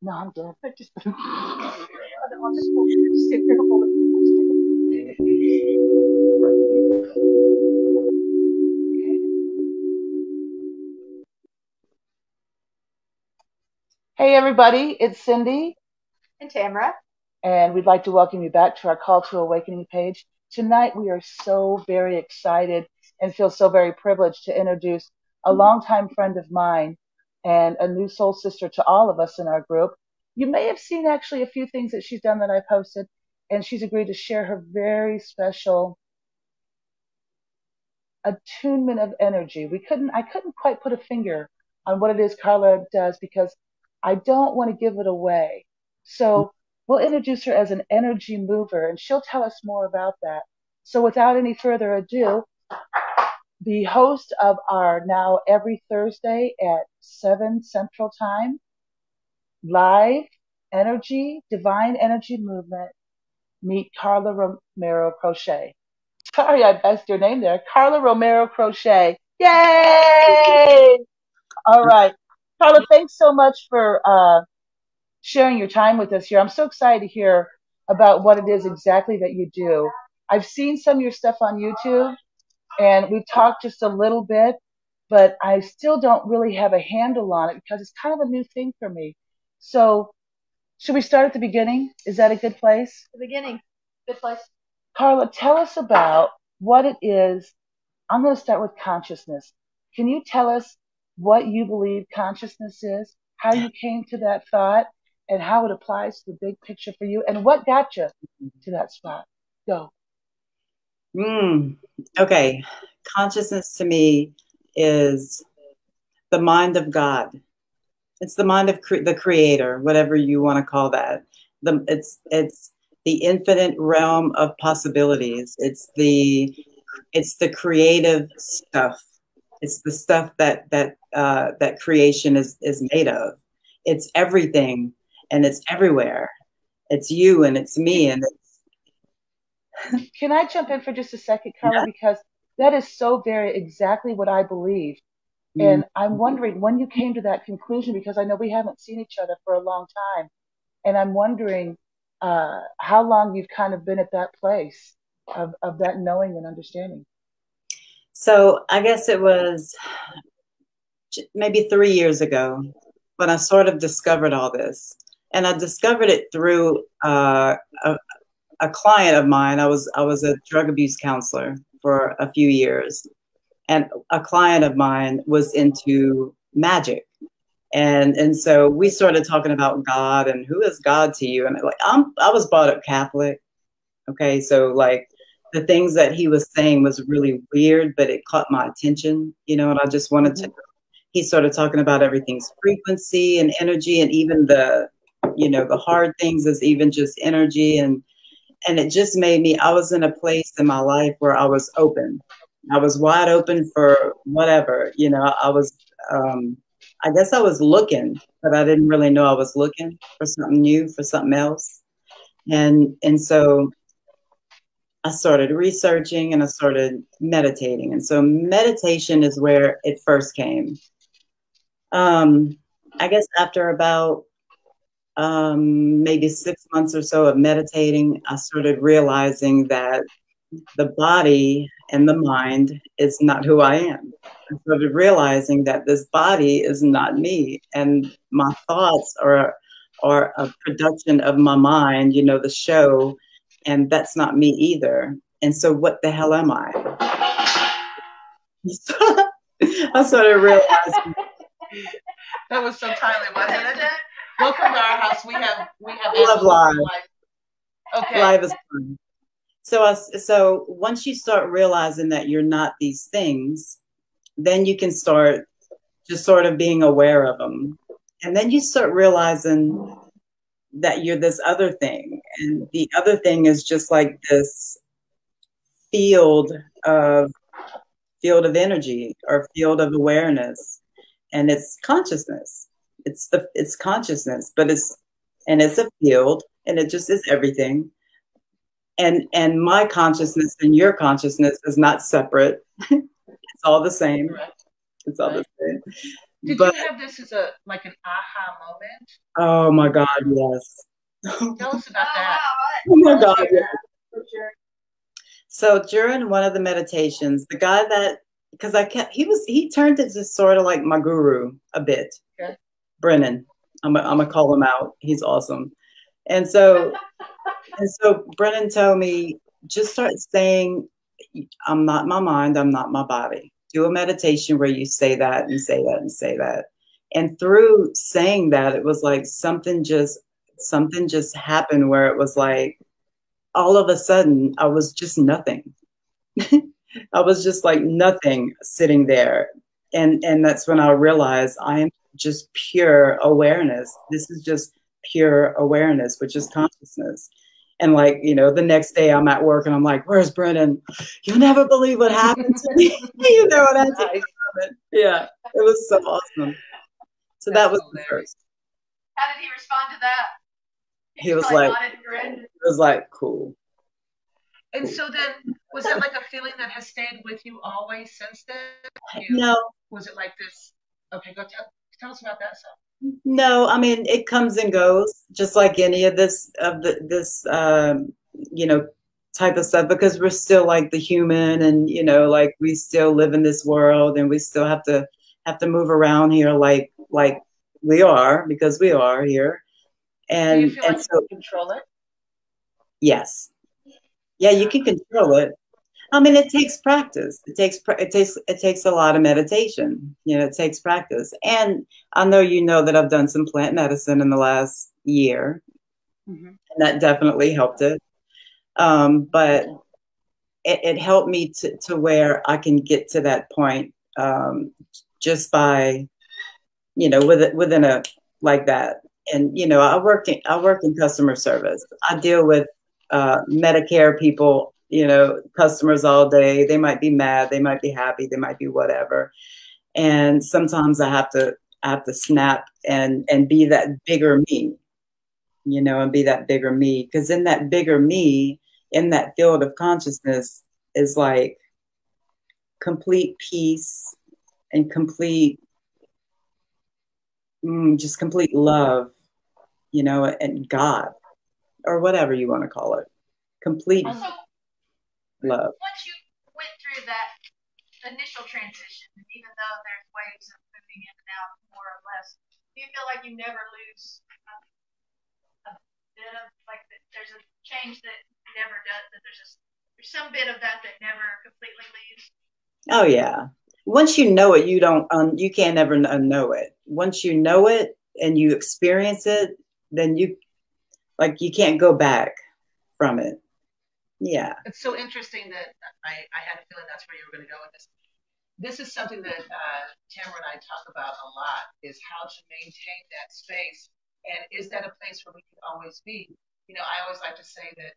No, I'm good. I just sit there and hold it. Hey, everybody, it's Cindy, And Tamara. and we'd like to welcome you back to our Call to Awakening page. Tonight, we are so very excited and feel so very privileged to introduce a longtime friend of mine and a new soul sister to all of us in our group. You may have seen actually a few things that she's done that I posted, and she's agreed to share her very special attunement of energy. I couldn't quite put a finger on what it is Carla does because I don't want to give it away. So we'll introduce her as an energy mover and she'll tell us more about that. So without any further ado, the host of our now every Thursday at 7 Central Time live energy, divine energy movement, meet Carla Romero Crochet. Sorry, I messed your name there. Carla Romero Crochet. Yay! All right. Carla, thanks so much for sharing your time with us here. I'm so excited to hear about what it is exactly that you do. I've seen some of your stuff on YouTube and we've talked just a little bit, but I still don't really have a handle on it because it's kind of a new thing for me. So, should we start at the beginning? Is that a good place? The beginning. Good place. Carla, tell us about what it is. I'm going to start with consciousness. Can you tell us what you believe consciousness is, how you came to that thought, and how it applies to the big picture for you, and what got you to that spot? Go. Okay. Consciousness to me is the mind of God. It's the mind of the creator, whatever you want to call that. It's the infinite realm of possibilities. It's the creative stuff. It's the stuff that creation is made of. It's everything and it's everywhere. It's you and it's me and Can I jump in for just a second, Carla? Because that is so very exactly what I believe. And I'm wondering when you came to that conclusion, because I know we haven't seen each other for a long time. And I'm wondering how long you've kind of been at that place of that knowing and understanding. So I guess it was maybe 3 years ago when I sort of discovered all this. And I discovered it through a client of mine. I was a drug abuse counselor for a few years. And a client of mine was into magic. And so we started talking about God and who is God to you? And like I was brought up Catholic. Okay, so like the things that he was saying was really weird, but it caught my attention, and I just wanted to. He started talking about everything's frequency and energy, and even the hard things is even just energy, and it just made me. I was in a place in my life where I was open. I was wide open for whatever, I was. I guess I was looking, but I didn't really know I was looking for something new, for something else, and so I started researching and I started meditating. And so meditation is where it first came. I guess after about maybe 6 months or so of meditating, I started realizing that the body and the mind is not who I am. I started realizing that this body is not me. And my thoughts are a production of my mind, the show, and that's not me either. And so what the hell am I? I started realizing. That was so timely, wasn't it? Welcome to our house. We have love live. Okay. Live is fun. So once you start realizing that you're not these things, then you can start just sort of being aware of them. And then you start realizing that you're this other thing. And the other thing is just like this field of energy or field of awareness. And it's consciousness. It's consciousness, but it's a field and it just is everything. And my consciousness and your consciousness is not separate. It's all the same. It's all the same. Did But you have this as a like an aha moment, oh my God, or yes. tell us about Oh that? wow, Oh my Let's God, hear yes. it. for sure. So during one of the meditations, the guy that, because he turned into sort of like my guru a bit, Okay. Brennan. I'm gonna call him out. He's awesome. And so Brennan told me, just start saying, I'm not my mind, I'm not my body. Do a meditation where you say that and say that and say that. And through saying that, it was like something just happened where it was like all of a sudden I was just nothing. I was just like nothing sitting there. And that's when I realized I am just pure awareness. This is just pure awareness, which is consciousness. And like, the next day I'm at work and I'm like, where's Brennan? You'll never believe what happened to me. What I did. Nice. Yeah, it was so awesome. So that That's was the hilarious. first. How did he respond to that? He He just was probably like, nodded and grinned. it was like, cool. And so then, was that like a feeling that has stayed with you always since then? You No, was it like this? Okay, go tell us about that stuff. no, I mean it comes and goes, just like any of this you know type of stuff, because we're still like the human, and like we still live in this world, and we still have to move around here like we are, because we are here, Do you and feel and like you so can control it? yes, yeah, you Yeah. can control it. I mean, it takes practice. It takes a lot of meditation. It takes practice. And I know that I've done some plant medicine in the last year, Hmm. and that definitely helped it. But it helped me to where I can get to that point, just by within a like that. And I work in customer service. I deal with Medicare people, customers all day. They might be mad, they might be happy, they might be whatever. And sometimes I have to snap and be that bigger me, and be that bigger me. Because in that bigger me, in that field of consciousness, is like complete peace and just complete love, and God, or whatever you want to call it. Complete Um, So love. once you went through that initial transition, and even though there's waves of moving in and out more or less, do you feel like you never lose a bit of like there's a change that never does, that there's some bit of that that never completely leaves? Oh yeah. Once you know it, you can't ever unknow it. Once you know it and you experience it, then you can't go back from it. Yeah. it's so interesting that I had a feeling that's where you were going to go with this. This is something that Tamara and I talk about a lot: is how to maintain that space, and is that a place where we can always be? I always like to say that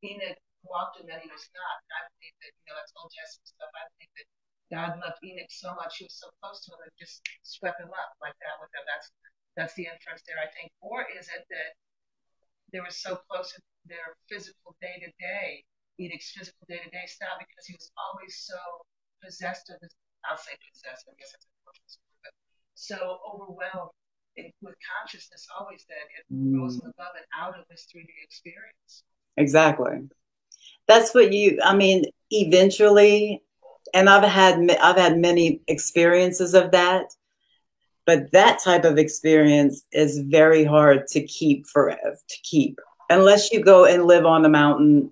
Enoch walked and then he was not. And I believe that that's Old Testament stuff. I think that God loved Enoch so much; he was so close to him, and just swept him up like that with him. That's the inference there, I think. Or is it that they were so close in their physical day to day, Enoch's physical day to day style, because he was always so possessed of his, I'll say possessed, I guess that's a word, but so overwhelmed with consciousness always that it rose Mm, above and out of his 3D experience. exactly. That's what I mean, eventually, and I've had many experiences of that, but that type of experience is very hard to keep forever, to keep, unless you go and live on a mountain,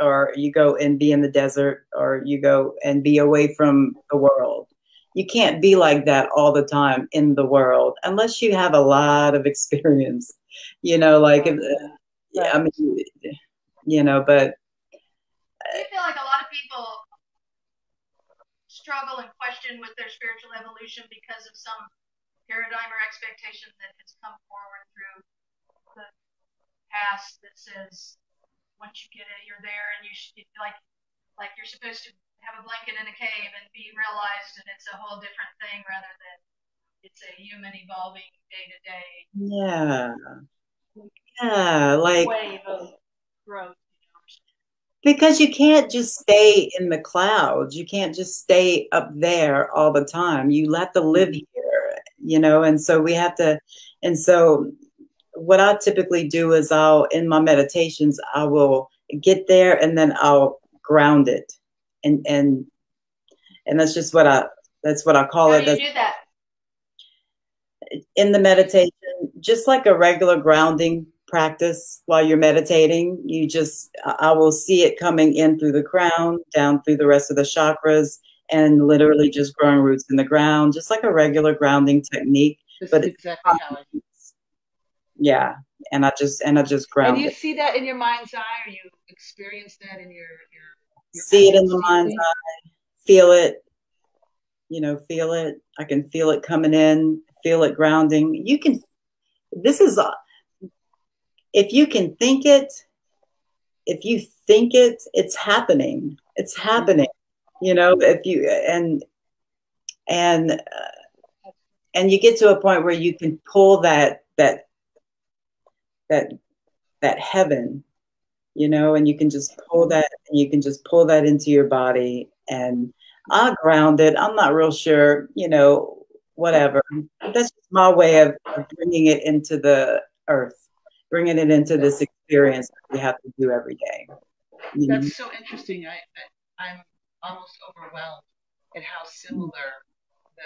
or you go and be in the desert, or you go and be away from the world. You can't be like that all the time in the world unless you have a lot of experience, like, Right. I Right. mean, but Do you feel like a lot of people struggle and question with their spiritual evolution because of some paradigm or expectation that has come forward through the past that says once you get it, you're there, and you should like you're supposed to have a blanket in a cave and be realized, and it's a whole different thing rather than it's a human evolving day to day yeah, yeah, like, wave of growth. because you can't just stay in the clouds. You can't just stay up there all the time. You have to live here. and so we have to, and so what I typically do is in my meditations, I will get there and then I'll ground it. And, and, and that's what I call How do it. you That's do that? in the meditation, just like a regular grounding practice while you're meditating. I will see it coming in through the crown, down through the rest of the chakras, and literally just growing roots in the ground, just like a regular grounding technique. This But is exactly how I feel. yeah, and I just And ground you it. see that in your mind's eye, or you experience that in your See it in essence, the do you mind's think? eye, feel it, feel it. I can feel it coming in, feel it grounding. This is, if you can think it, if you think it, it's happening. It's happening. Mm-hmm. If you, and, and you get to a point where you can pull that, that heaven, and you can just pull that, and you can just pull that into your body. And I ground it. I'm not real sure, whatever. That's just my way of bringing it into the earth, bringing it into That, this experience that we have to do every day. You that's so interesting. I'm almost overwhelmed at how know? similar the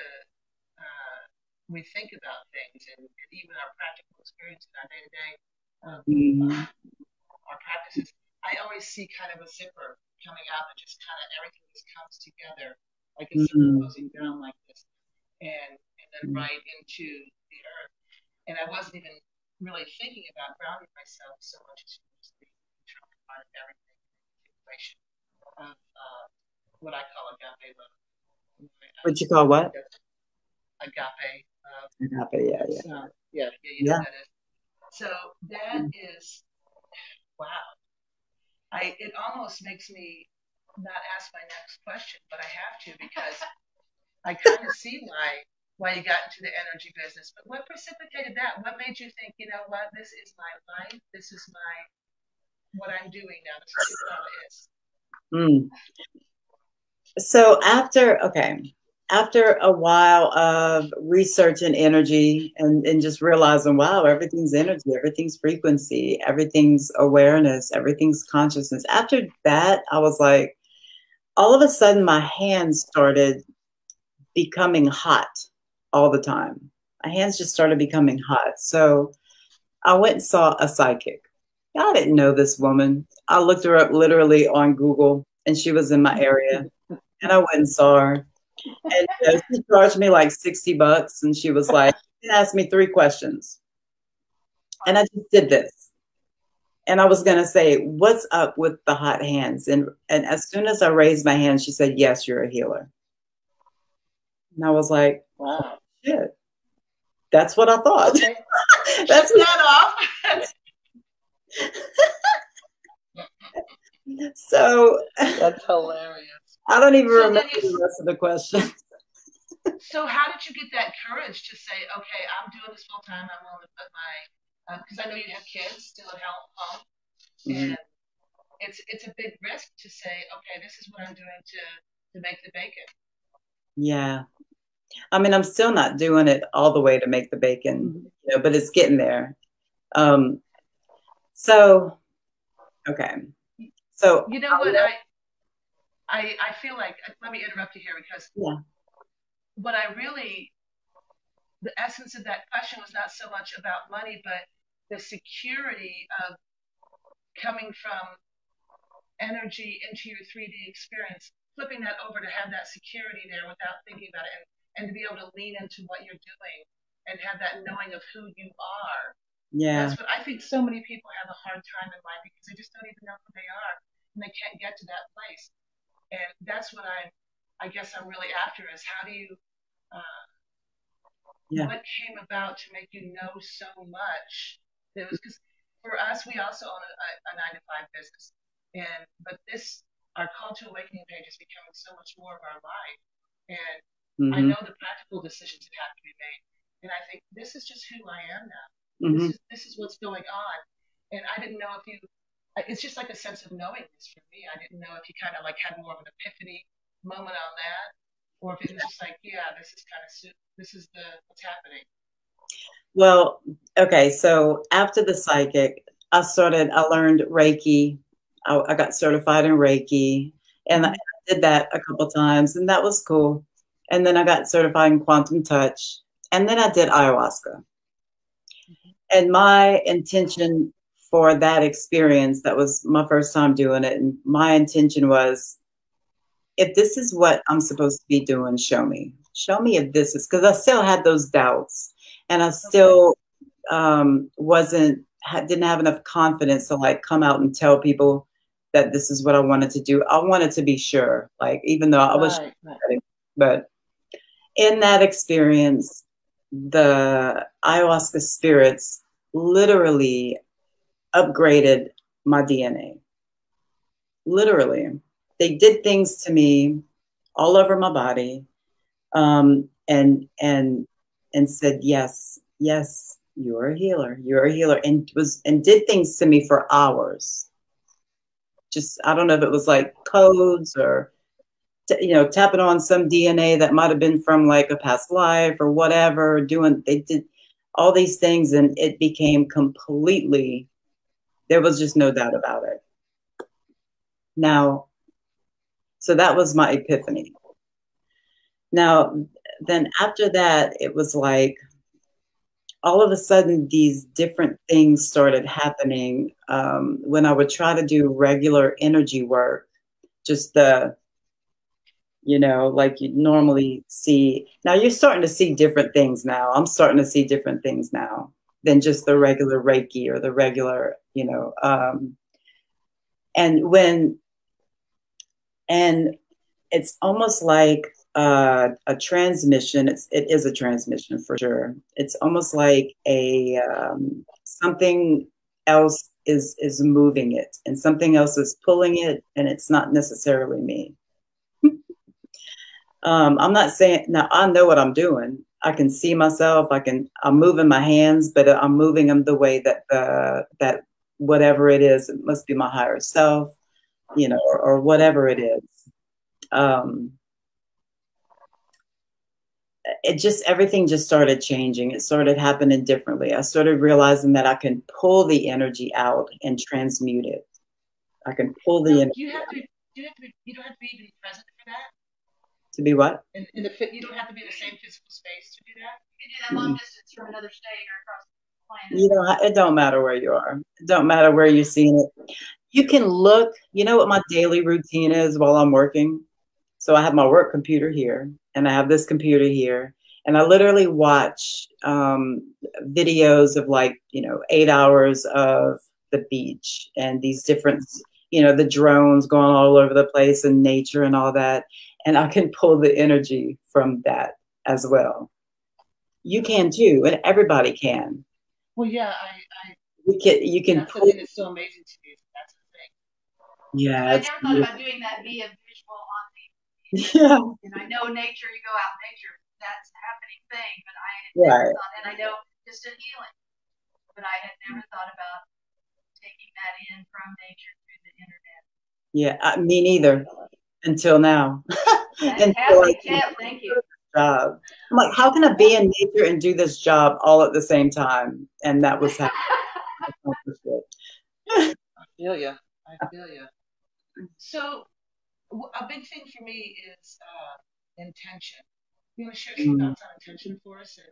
we think about things, and even our practical experience in our day to day Mhm. our practices. I always see kind of a zipper coming out and just kind of everything just comes together like a zipper Mhm. closing down like this, and then right into the earth. And I wasn't even really thinking about grounding myself so much as just the internal part of everything, the situation of what I call agape love. What you call I think what? that's agape love. Agape, yeah, yeah, That's yeah, you know yeah. what that is. So that is wow. It almost makes me not ask my next question, but I have to because I kind of see why you got into the energy business. But what precipitated that? What made you think, you know what, this is my life, this is my what I'm doing now, this is who Carla is. Mm. So after a while of research and energy, and just realizing, wow, everything's energy, everything's frequency, everything's awareness, everything's consciousness. After that, I was like, all of a sudden, my hands started becoming hot all the time. My hands just started becoming hot. So I went and saw a psychic. I didn't know this woman. I looked her up literally on Google, and she was in my area. And I went and saw her. And she charged me like $60, and she was like, she asked me 3 questions. And I just did this. And I was gonna say, what's up with the hot hands? And as soon as I raised my hand, she said, yes, you're a healer. And I was like, oh, Wow. shit. That's what I thought. Okay. Check That's that off. so That's hilarious. I don't even So remember then you the rest of the question. so how did you get that courage to say, okay, I'm doing this full time. I'm willing to put my because I know you have kids still at home, Mhm. and it's a big risk to say, okay, this is what I'm doing to make the bacon. Yeah. I mean, I'm still not doing it all the way to make the bacon, Mhm. but it's getting there. Um, so, okay. So, You know what I feel like. Let me interrupt you here because yeah. what I really the essence of that question was not so much about money, but the security of coming from energy into your 3D experience, flipping that over to have that security there without thinking about it, and to be able to lean into what you're doing and have that knowing of who you are. Yeah. That's what I think so many people have a hard time in life because they just don't even know who they are and they can't get to that place. And that's what I guess I'm really after is how do you uh, Yeah. what came about to make you know so much? It was because for us, we also own a 9 to 5 business, and but this our call to awakening page is becoming so much more of our life, and I Hmm. know the practical decisions that have to be made, and I think this is just who I am now. Hmm. This is what's going on, and I didn't know if you. It's just like a sense of knowingness for me. I didn't know if you kind of like had more of an epiphany moment on that, or if it was just like, yeah, this is kind of this is the what's happening. Well, okay, so after the psychic, I learned Reiki. I got certified in Reiki, and I Hmm. did that a couple times, and that was cool. And then I got certified in quantum touch, and then I did ayahuasca. And my intention for that experience, that was my first time doing it, and my intention was, if this is what I'm supposed to be doing, show me. Show me if this is, because I still had those doubts, and I Okay. still didn't have enough confidence to like come out and tell people that this is what I wanted to do. I wanted to be sure, like even though I was, Right. Right. but in that experience, the ayahuasca spirits literally upgraded my DNA. Literally, they did things to me all over my body, and said, yes, yes, you're a healer, you're a healer, and did things to me for hours. Just, I don't know if it was like codes or tapping on some DNA that might have been from like a past life or whatever. They did all these things, and it became completely. There was just no doubt about it. Now, so that was my epiphany. Now, then after that, it was like all of a sudden these different things started happening when I would try to do regular energy work, just like you normally see. Now you're starting to see different things now. I'm starting to see different things now than just the regular Reiki or the regular, and when, and it's almost like a transmission. It is a transmission for sure. It's almost like a something else is moving it, and something else is pulling it, and it's not necessarily me. I'm not saying now. I know what I'm doing. I can see myself. I'm moving my hands, but I'm moving them the way that whatever it is, it must be my higher self, or whatever it is. Um, everything just started changing. It started happening differently. I started realizing that I can pull the energy out and transmute it. I can pull the Now, energy do you have to be, you don't have to be present for that. to be what? In the fit, you don't have to be in the same physical space to do that. You can do that long distance from another state or across the planet. It don't matter where you are. It don't matter where you're seeing it. You can look, you know what my daily routine is while I'm working? So I have my work computer here, and I have this computer here, and I literally watch videos of like 8 hours of the beach and these different, the drones going all over the place and nature and all that, and I can pull the energy from that as well. You can too, and everybody can. Well, yeah, You can that's the pull. thing that's so amazing to me. That's the thing. Because Yeah, I it's never thought about beautiful. doing that via visual on the internet. Yeah, And I know nature, you go out in nature, that's a happening thing, but I had never right. thought, and I know distant healing, but I had never thought about taking that in from nature through the internet. Yeah, me neither until now. Until I Fantastic can tip. do Thank you. this job. I'm like, how can I be in nature and do this job all at the same time? And that was how I accomplished it. I feel you. I feel you. So a big thing for me is intention. You want to share some Mm, thoughts on intention for us and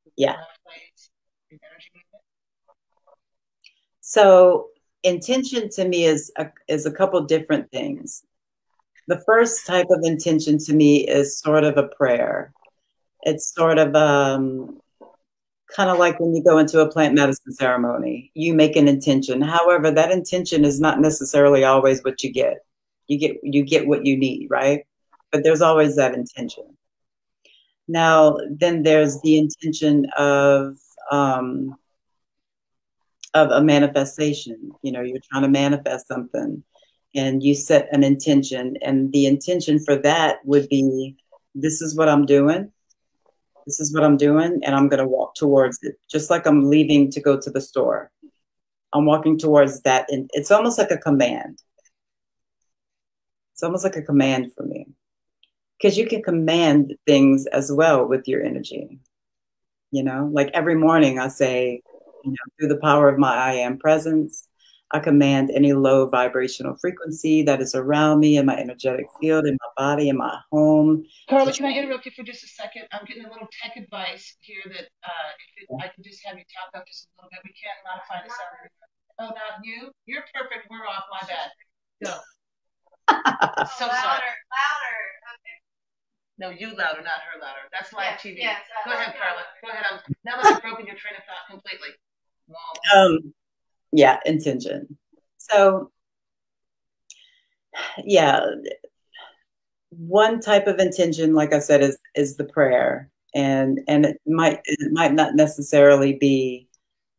the yeah. role it plays in energy movement? So intention to me is a couple different things. The first type of intention to me is sort of a prayer. It's sort of kind of like when you go into a plant medicine ceremony, you make an intention. However, that intention is not necessarily always what you get. You get what you need, right? But there's always that intention. Now, then there's the intention um, of a manifestation. You're trying to manifest something, and you set an intention, and the intention for that would be, this is what I'm doing. This is what I'm doing, and I'm going to walk towards it, just like I'm leaving to go to the store. I'm walking towards that, and it's almost like a command. It's almost like a command for me. because you can command things as well with your energy. Like every morning I say, through the power of my I am presence, I command any low vibrational frequency that is around me in my energetic field, in my body, in my home. Carla, can I interrupt you for just a second? I'm getting a little tech advice here that I could just have you talk up just a little bit. We can't modify the sound. Oh, not you? You're perfect. We're off. My bad. Go. So sorry. Louder. Okay. No, you louder, not her louder. That's live Yes, TV. yes, Go ahead, okay. Carla. Go ahead. Now that I've broken your train of thought completely. Yeah, intention. So, yeah, one type of intention, like I said, is the prayer, and it might not necessarily be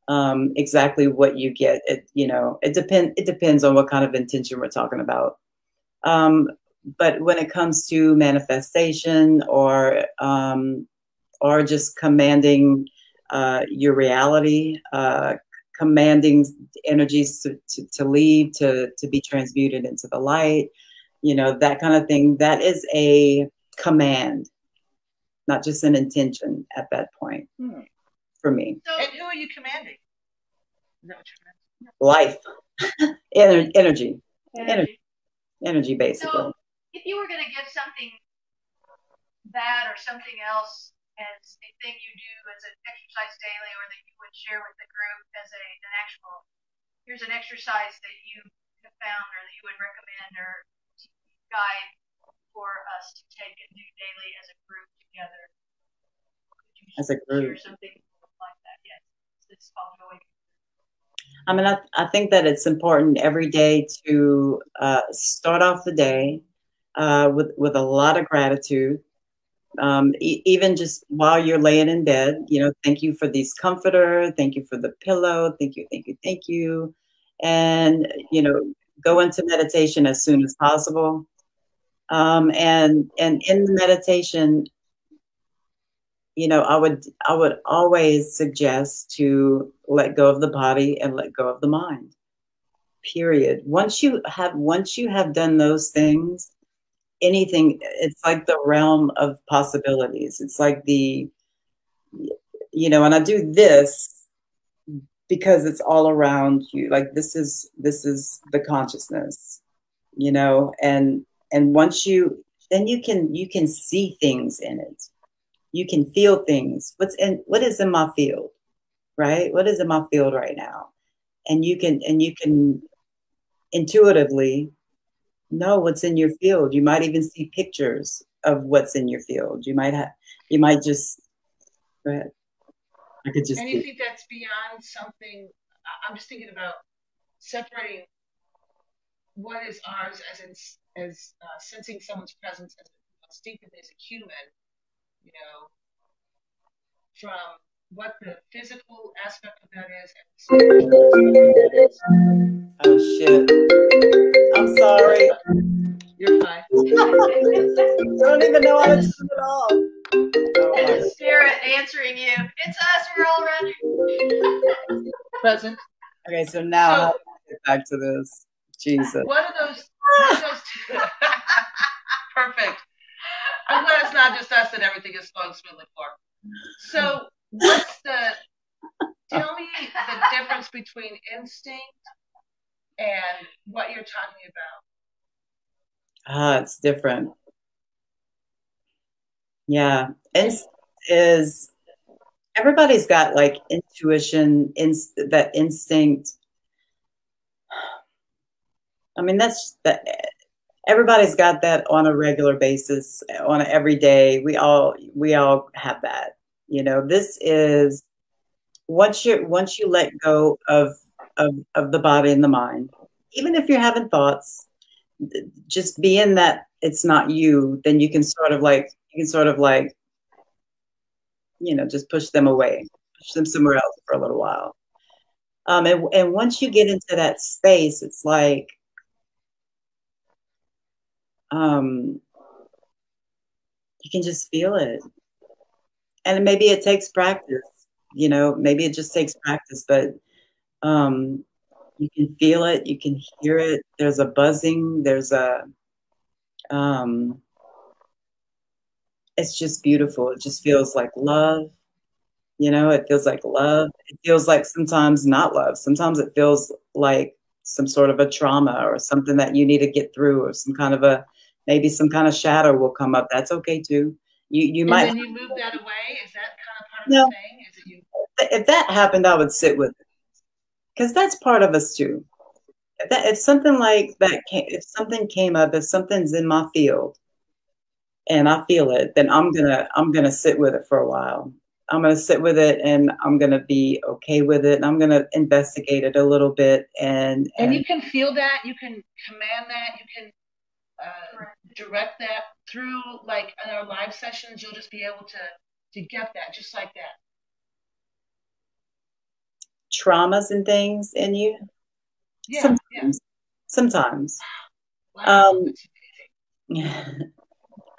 exactly what you get. It depends on what kind of intention we're talking about. But when it comes to manifestation or just commanding your reality, commanding energies to leave, to be transmuted into the light, that kind of thing, that is a command, not just an intention at that point for me. So, and who are you commanding? Is that what you're Life. Energy. Energy, basically. So, if you were going to give something that or something else as a thing you do as an exercise daily, or that you would share with the group as an actual, here's an exercise that you have found or that you would recommend or guide for us to take and do daily as a group together, could you as a group share something like that? Yes, it's called Awakening. I mean, I think that it's important every day to start off the day with a lot of gratitude. Even just while you're laying in bed, thank you for these comforter, thank you for the pillow, thank you, and go into meditation as soon as possible. And in the meditation, I would always suggest to let go of the body and let go of the mind. Period. Once you have done those things, anything, it's like the realm of possibilities. It's like and I do this because it's all around you. Like this is the consciousness, and once then you can see things in it. You can feel things. What is in my field, right? What is in my field right now? And you can intuitively know what's in your field. You might even see pictures of what's in your field. You might just go ahead. I could just. And you think that's beyond something? I'm just thinking about separating what is ours as sensing someone's presence as instinctively as a human, you know, from what the physical aspect of that is and the spiritual aspect of that is. Oh shit! I'm sorry. You're fine. I don't even know how to turn it off. It's a spirit answering you. It's us. We're all around you. Present. Okay, so now how do I get back to this? Jesus. What are those two? Perfect. I'm glad it's not just us that everything is flowing smoothly for. So tell me the difference between instinct and what you're talking about. It's different. Yeah. Is everybody's got like intuition, that instinct. I mean, everybody's got that on a regular basis, on an everyday. We all have that. This is once you let go of the body and the mind, even if you're having thoughts, just being that it's not you, then you can sort of like just push them away, push them somewhere else for a little while. And once you get into that space, it's like you can just feel it. And maybe it takes practice, maybe it just takes practice, but you can feel it, you can hear it. There's a buzzing, there's a it's just beautiful. It just feels like love. You know, it feels like love. It feels like sometimes not love. Sometimes it feels like some sort of a trauma or something that you need to get through, or some kind of a, maybe some kind of shadow will come up. That's okay too. You And might, then you move that away. Is that kind of part of the no, thing? Is it you? if that happened, I would sit with it because that's part of us too. If something like that came, if something came up, if something's in my field and I feel it, then I'm gonna sit with it for a while. I'm gonna sit with it and I'm gonna be okay with it and I'm gonna investigate it a little bit And and you can feel that. You can command that. You can direct that through, like in our live sessions. You'll just be able to get that just like that. traumas and things in you. Yeah, yeah. Sometimes, sometimes. Wow, Um, that's amazing.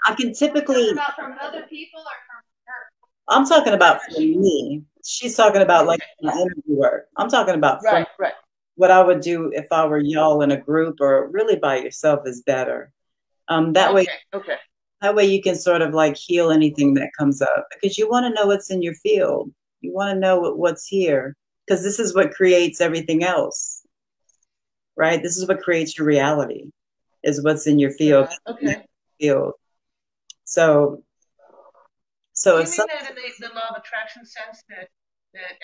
I can Are we talking typically. about from other people or from her? I'm talking From about for others. me. She's talking about like Okay. my energy work. I'm talking about from Right, right. what I would do if I were y'all in a group or really by yourself is better. That way, Okay, okay. that way you can sort of like heal anything that comes up because you want to know what's in your field. You want to know what's here because this is what creates everything else, right? This is what creates your reality is what's in your field. Yeah. Okay. Field. So, so Do if you mean some, that in the law of attraction sense that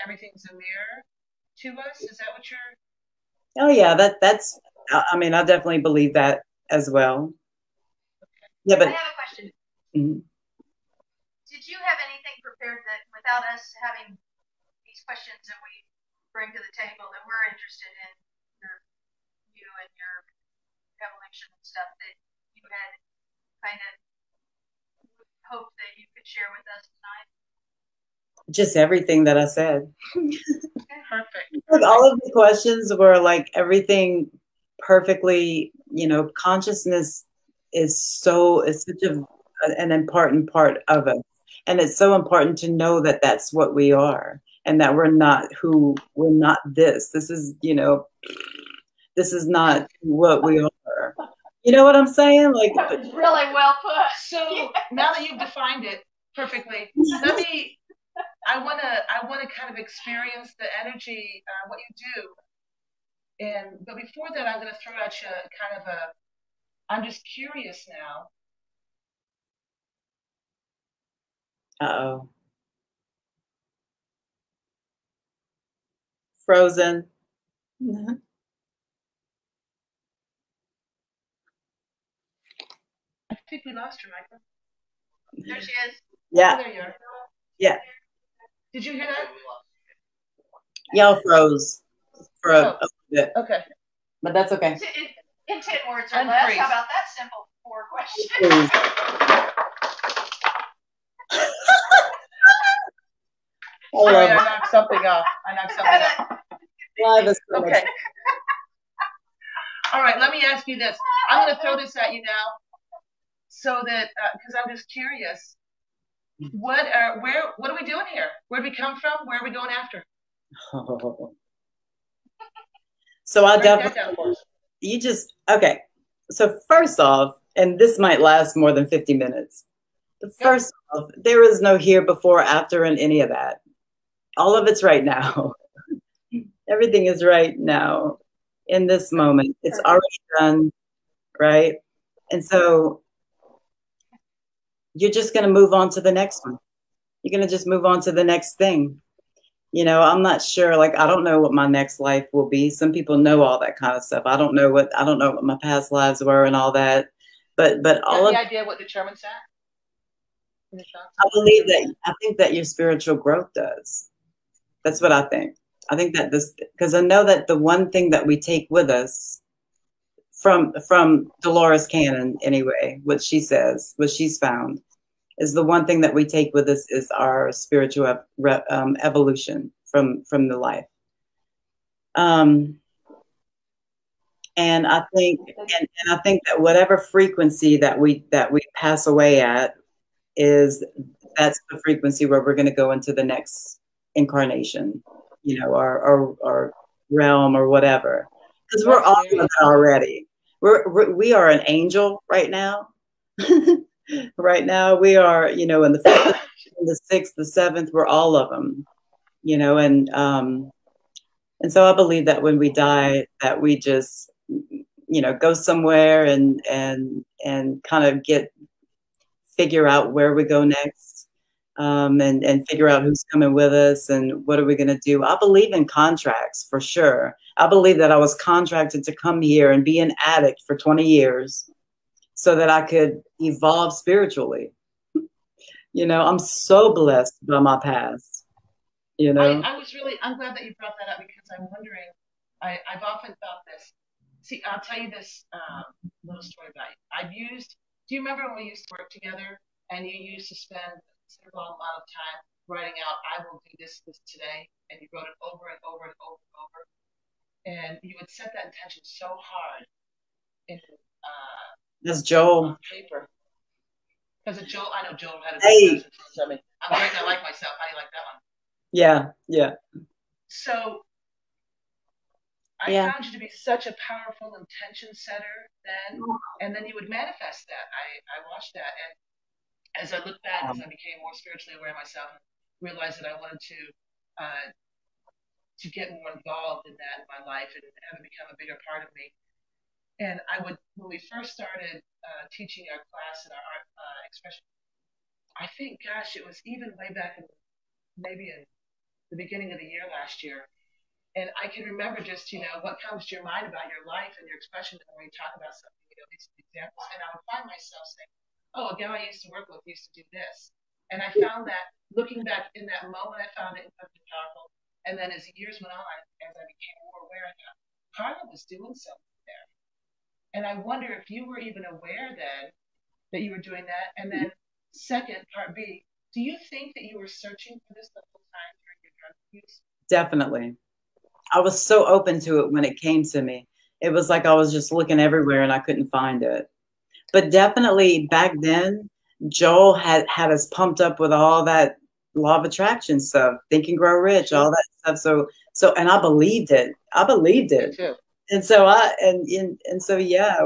everything's a mirror to us? Is that what you're? oh yeah, that's. I mean, I definitely believe that as well. Yeah, I but have a question. mm, Did you have anything prepared that without us having these questions that we bring to the table that we're interested in your you and your evolution and stuff that you had kind of hoped that you could share with us tonight? just everything that I said. Perfect, Like perfect. all of the questions were like everything perfectly, you know, consciousness is such an important part of us. And it's so important to know that that's what we are and that we're not this. This is, you know, this is not what we are. You know what I'm saying? Like, That was really well put. So now that you've defined it perfectly, let me. I wanna kind of experience the energy, what you do, and but before that, I'm gonna throw at you kind of a. I'm just curious now. uh-oh, frozen. I think we lost her, Michael. There she is. Oh, Yeah, there you are. yeah. Did you hear that? Y'all froze for Oh, a bit, okay. but that's okay. In 10 words or less. Unfreeze. How about that simple four question? Please. I Sorry, love I knocked something off. I knocked something off. live is so much. Okay. All right. Let me ask you this. I'm going to throw this at you now, so that because I'm just curious. What are we doing here? Where do we come from? Where are we going after? So I Break that down definitely, for us. you just, okay. So first off, and this might last more than 50 minutes. But Go. first off, there is no here, before, after, and any of that. All of it's right now. Everything is right now in this moment. It's Perfect. already done, right? And so you're just going to move on to the next one. You're going to just move on to the next thing. You know, I'm not sure. Like, I don't know what my next life will be. Some people know all that kind of stuff. I don't know what my past lives were and all that. But You have all any of, idea what determines that? Any thoughts I on what believe determines that, that? I think that your spiritual growth does. That's what I think. I think that this, because I know that the one thing that we take with us from Dolores Cannon anyway, what she says, what she's found, is the one thing that we take with us is our spiritual evolution from the life. Um, and I think and I think that whatever frequency that we pass away at is that's the frequency where we're going to go into the next incarnation, you know, or realm or whatever. Because we're Right. all There of you it go. already. We are an angel right now. Right now, we are, in the fifth, the sixth, the seventh. We're all of them, and so I believe that when we die, that we just, go somewhere and kind of figure out where we go next, and figure out who's coming with us and what are we going to do. I believe in contracts for sure. I believe that I was contracted to come here and be an addict for 20 years so that I could evolve spiritually. I'm so blessed by my past, you know. I'm glad that you brought that up because I'm wondering, I've often thought this. See, I'll tell you this little story about you. Do you remember when we used to work together and you used to spend a considerable amount of time writing out, I will do this today, and you wrote it over and over and over and over, and you would set that intention so hard in That's Joel. on paper. Because Joel, I know Joel had a good Hey. message. I mean, I'm great and I like myself. How do you like that one? Yeah, yeah. So I Yeah. found you to be such a powerful intention setter then, and then you would manifest that. I watched that, and as I look back, as I became more spiritually aware of myself, and realized that I wanted to get more involved in that in my life and have it become a bigger part of me. And when we first started teaching our class in our art expression, I think, gosh, it was even way back in maybe in the beginning of the year last year. And I can remember just, what comes to your mind about your life and your expression when you talk about something, these examples. And I would find myself saying, oh, a gal I used to work with used to do this. And I found that looking back in that moment, I found it incredibly powerful. And then as years went on, as I became more aware, I thought, Carla was doing something there. And I wonder if you were even aware then that you were doing that. And then, second, part B, do you think that you were searching for this the whole time during your drug use? Definitely. I was so open to it when it came to me. It was like I was just looking everywhere and I couldn't find it. But definitely back then, Joel had us pumped up with all that law of attraction stuff, Think and Grow Rich, all that stuff. And I believed it. I believed Me it. too. And so so yeah,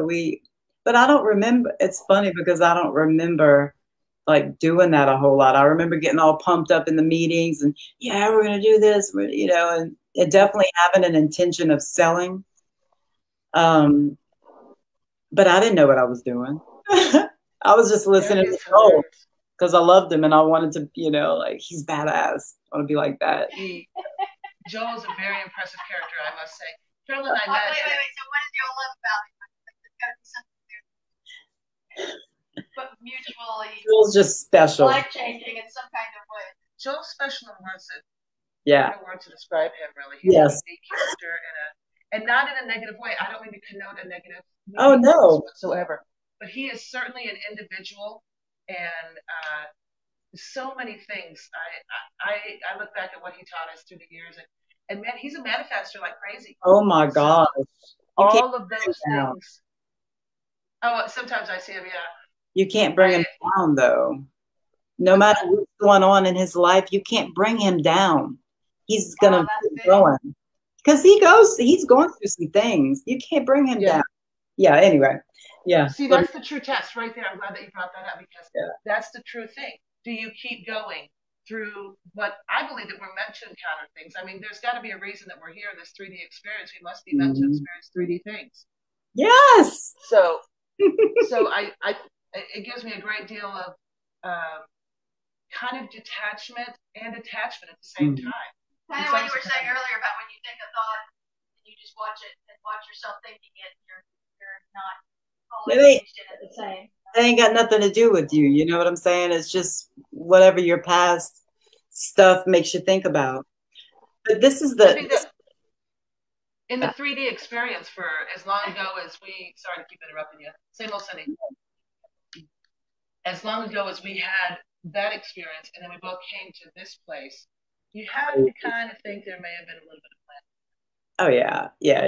but I don't remember. It's funny because I don't remember like doing that a whole lot. I remember getting all pumped up in the meetings and yeah, we're gonna do this, and it definitely having an intention of selling. But I didn't know what I was doing. I was just That listening to is Joel hilarious. because I loved him and I wanted to, like he's badass. I want to be like that. Joel's a very impressive character, I must say. Carolyn and I met. Wait. So what did you love about it? There's got to be something there, but mutually Joel's just special. life changing in some kind of way. Joel's special in words that Yeah. no word to describe him really. He's Yes. a unique character and not in a negative way. I don't mean to connote a negative Oh no. whatsoever. But he is certainly an individual and so many things. I look back at what he taught us through the years and man, he's a manifester like crazy. Oh my gosh. So all of those things. Oh, sometimes I see him, yeah. You can't bring him down though. No matter what's going on in his life, you can't bring him down. He's gonna keep going. Because he's going through some things. You can't bring him down. Yeah, anyway. Yeah. See, that's the true test right there. I'm glad that you brought that up because that's the true thing. Do you keep going through what I believe that we're meant to encounter things? I mean, there's got to be a reason that we're here in this 3D experience. We must be meant to experience 3D things. Yes. So it gives me a great deal of kind of detachment and attachment at the same time. Kind of what you were saying earlier about when you think a thought and you just watch it and watch yourself thinking it, you're not all engaged in it the same. It ain't got nothing to do with you. You know what I'm saying? It's just whatever your past stuff makes you think about. But this is in the 3D experience for as long ago as sorry to keep interrupting you. Same old Sunny. As long ago as we had that experience and then we both came to this place, you have to kind of think there may have been a little bit of plan. Oh yeah. Yeah,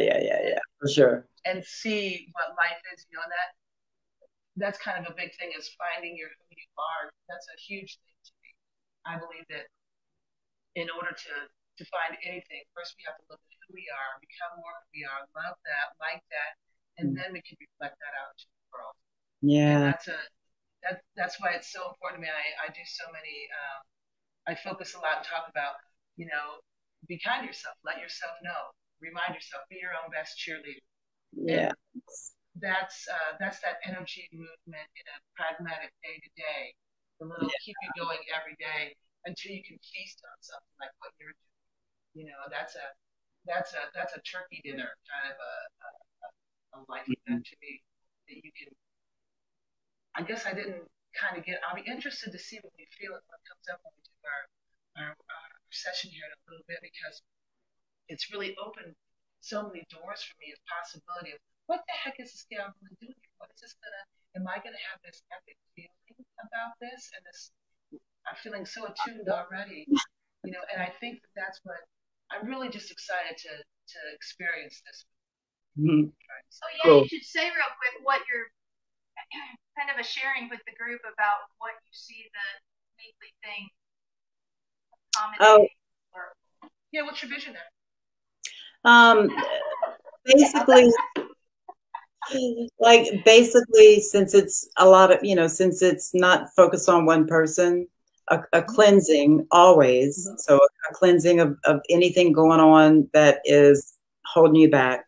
for sure. And see what life is, that's kind of a big thing is finding who you are. That's a huge thing to me. I believe that in order to find anything, first we have to look at who we are, become more who we are, love that, like that, and then we can reflect that out to the world. Yeah. And that's why it's so important to me. I do so many. I focus a lot and talk about, you know, be kind to yourself. Let yourself know. Remind yourself. Be your own best cheerleader. Yeah. And that's that energy movement in a pragmatic day to day. The little keep you going every day until you can feast on something like what you're doing. You know, that's a turkey dinner kind of a life event Mhm. to me that you can. I guess I didn't kind of get. I'll be interested to see what we feel it when it comes up when we do our session here in a little bit because it's really opened so many doors for me of possibility of what the heck is this gal going to do here? What is this gonna? Am I gonna have this epic feeling about this? And this, I'm feeling so attuned already, you know. And I think that that's what I'm really just excited to experience this. Mhm. Trying to Oh say. yeah, you Cool. should say real quick what you're kind of a sharing with the group about what you see the weekly thing Oh, accommodating or Yeah, what's your vision there? um, basically, basically, since it's a lot of, since it's not focused on one person, a Mm-hmm. cleansing always. Mm-hmm. So a cleansing of anything going on that is holding you back.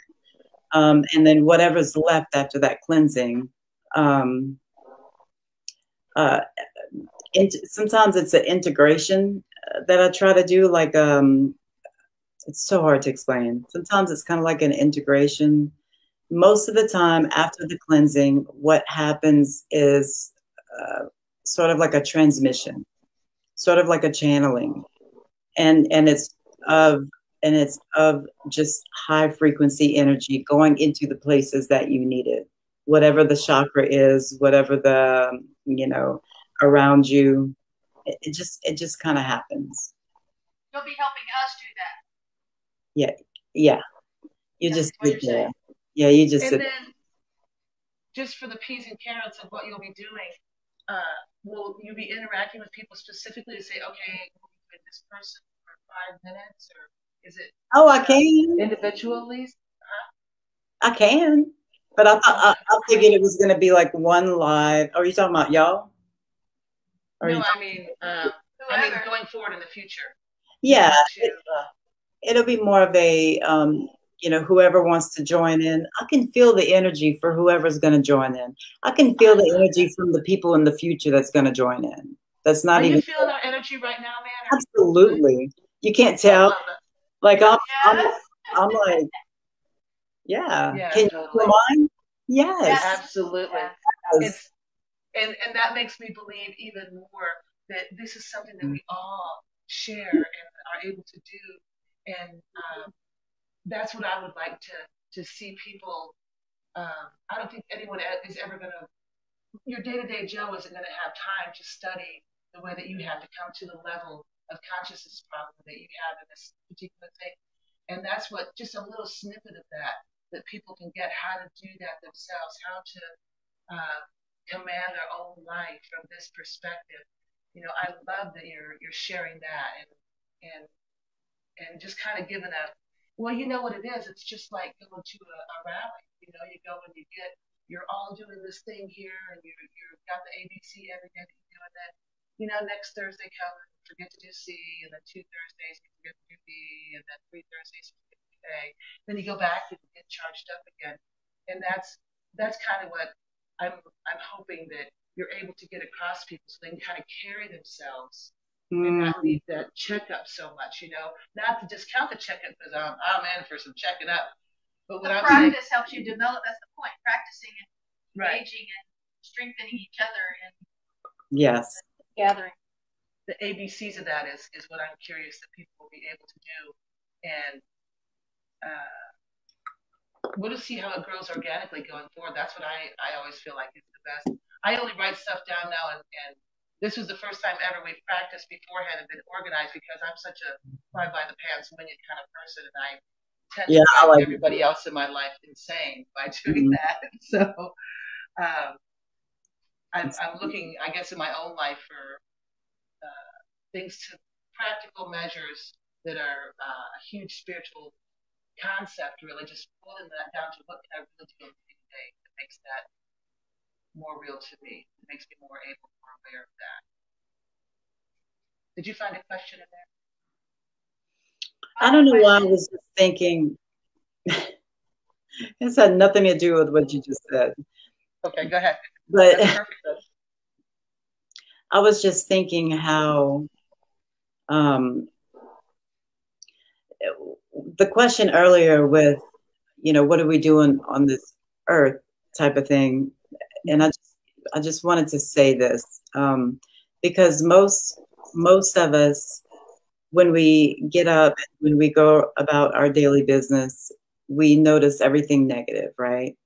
And then whatever's left after that cleansing. Um, uh, Sometimes it's an integration that I try to do. It's so hard to explain. Sometimes it's kind of like an integration. Most of the time after the cleansing, what happens is uh, sort of like a transmission, sort of like a channeling, and of it's of just high frequency energy going into the places that you need it, whatever the chakra is, whatever the around you. It just kind of happens. you'll be helping us do that. Yeah, yeah. You That's just what sit you're there. saying. Yeah, you just And sit. then just for the peas and carrots of what you'll be doing, will you be interacting with people specifically to say, okay, we'll be with this person for 5 minutes, or is it Oh, I uh, can. individually? I can. But I figured Great. it was going to be like one live. Are you talking about y'all? Are No, you? I mean Whoever. going forward in the future, you Yeah, want to. it'll be more of a, whoever wants to join in. I can feel the energy for whoever's going to join in. I can feel I the love energy that. from the people in the future that's going to join in. That's Are not you even feeling our energy right now, man? Are you good? absolutely. You can't I tell. love it. Like Yeah, I'm, Yes. I'm like, yeah. yeah, Can you feel totally, mine? Yes. Yes. absolutely. Yes. It's and that makes me believe even more that this is something that we all share and are able to do, and that's what I would like to see people. I don't think anyone is ever going to. Your day-to-day Joe isn't going to have time to study the way that you have to come to the level of consciousness probably that you have in this particular thing, and that's what just a little snippet of that people can get how to do that themselves, how to uh, command their own life from this perspective. You know, I love that you're sharing that and and just kind of giving a well, you know what it is. It's just like going to a rally. You know, you go and you get you're all doing this thing here, and you've got the ABC every day that you do, and then you know next Thursday come and forget to do C, and then 2 Thursdays you forget to do B, and then 3 Thursdays you forget to do A. Then you go back and get charged up again, and that's kind of what I'm hoping that you're able to get across people so they can kind of carry themselves and not Mm, need that checkup so much, you know. Not to discount the checkup because I'm in for some checking up. But what The I'm saying, practice helps you develop. That's the point. Practicing and right, engaging and strengthening each other and yes. gathering. the ABCs of that is what I'm curious that people will be able to do. And we'll just see how it grows organically going forward. That's what I always feel like is the best. I only write stuff down now, and this was the first time ever we've practiced beforehand and been organized because I'm such a fly by the pants wing it kind of person, and I tend Yeah, to I drive like it. everybody else in my life insane by doing Mhm. that. So um, I'm looking, I guess, in my own life for things to practical measures that are a huge spiritual concept, really just boiling that down to what can I really do day to day that makes that more real to me. It makes me more able, more aware of that. Did you find a question in there? I My don't know why I question, was just thinking, this had nothing to do with what you just said. Okay, go ahead. But That's perfect. I was just thinking how um, the question earlier with, what are we doing on this earth type of thing. And I just wanted to say this because most of us, when we get up, when we go about our daily business, we notice everything negative, right?